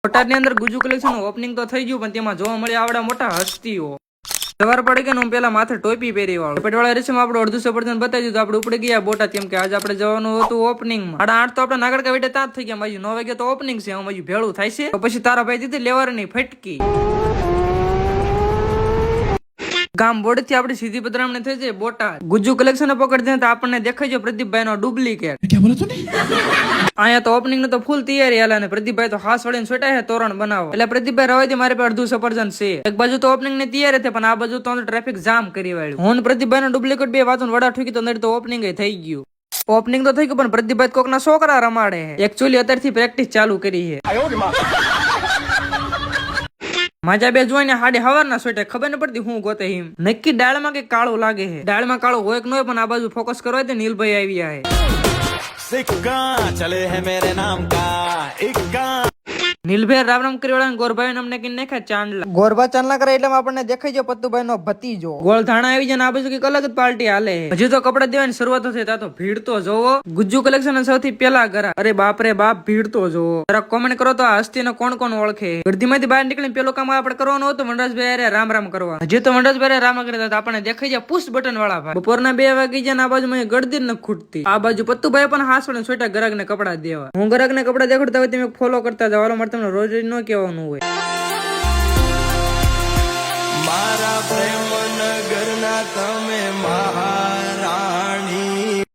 બોટાદની અંદર Gujju collection opening તો થઈ ગયું, પણ તેમાં જોવા મળે આવડા મોટા હસ્તીઓ. સવાર પડે કે હું પેલા માથે ટોપી પહેરી વાળો પેટવાળા રેશમ આપણે અડધું સફરજન બતાવી દીધું. આપણે ઉપડી ગયા બોટાદ, કેમ કે આજે આપણે જવાનું હતું ઓપનિંગમાં. 8:30 તો આપણે નાગડકા વેટે ત્યાં જ થઈ ગયા. બાજુ 9 વાગે તો ઓપનિંગ છે, બાજુ ભેળું થાય છે. તો પછી તારા ભાઈ દીધી લેવારની ફટકી. ગામ બોર્ડ થી આપડી સીધી પધરામણી થઈ જાય બોટાદ. ગુજ્જુ કલેક્શન પકડી દે તો આપણને દેખાય છે પ્રદીપભાઈ નો ડુપ્લિકેટ. અહીંયા તો ઓપનિંગ નો તો ફૂલ તૈયારી હાલે, અને પ્રદીપભાઈ તો હાસ વળીને છોટા છે તોરણ બનાવો. એટલે પ્રદીપભાઈ રવાથી મારી પાસે અડધું સફરજન છે. એક બાજુ તો ઓપનિંગ ની તૈયારી છે, પણ આ બાજુ તો ટ્રાફિક જામ કરી વાળ્યું. હું પ્રદીપભાઈ નો ડુપ્લિકેટ બે વાતો વડા ઠોકી તો નડી તો ઓપનિંગ થઈ ગયું. ઓપનિંગ તો થઈ ગયું, પણ પ્રદીપભાઈ કોક ના છોકરા રમાડે. એકચ્યુઅલી અત્યારથી પ્રેક્ટિસ ચાલુ કરી છે. માજા બે જોઈને હાડે હવારના સોટે ખબર ન પડતી હું ગોતે હિમ. નક્કી ડાળમાં કઈ કાળું લાગે છે. ડાળમાં કાળું હોય કે ન હોય, પણ આ બાજુ ફોકસ કરવા દે. નીલભાઈ આવ્યા હે. सिक्का चले है मेरे नाम का इक्का. નીલભાઈ રામ રામ કરી વાળા ગોરભાઈ અમને કઈ નાખ્યા ચાંદલા. ગોરભા ચાંદલા કરે એટલે આપણને દેખાય છે પત્તુભાઈ નો ભતીજો. ગોળ ધાણા આવી જાય, આ બાજુ કઈક અલગ જ પાર્ટી હાલે. હજી તો કપડા દેવાની શરૂઆત થઈ, ત્યાં તો ભીડ તો જોવો. ગુજ્જુ કલેક્શન સૌથી પેલા ઘરા. અરે બાપ રે બાપ, ભીડ તો જોવો. જરા કોમેન્ટ કરો તો આ હસ્તીને કોણ કોણ ઓળખે. ગરદીમાંથી બહાર નીકળીને પેલો કામ આપણે કરવાનું હતું વનરાજભાઈ રામ રામ કરવા. હજી તો વનરાજભાઈ રામ કરતા આપણને દેખાય છે પુશ બટન વાળા ભાઈ. બપોરના 2 વાગી જાય, આ બાજુ મને ગળદી ન ખૂટતી. આ બાજુ પત્તુભાઈ પણ હાસ વળે છોટા ગ્રાહક ને કપડા દેવા. હું ગ્રાહક ને કપડા દેખાડતા હોય તમે ફોલો કરતા જાવ. હાલો, મારે તમને રોજ નો કહેવાનું હોય. મારા પ્રેમ નગરના તમે મહા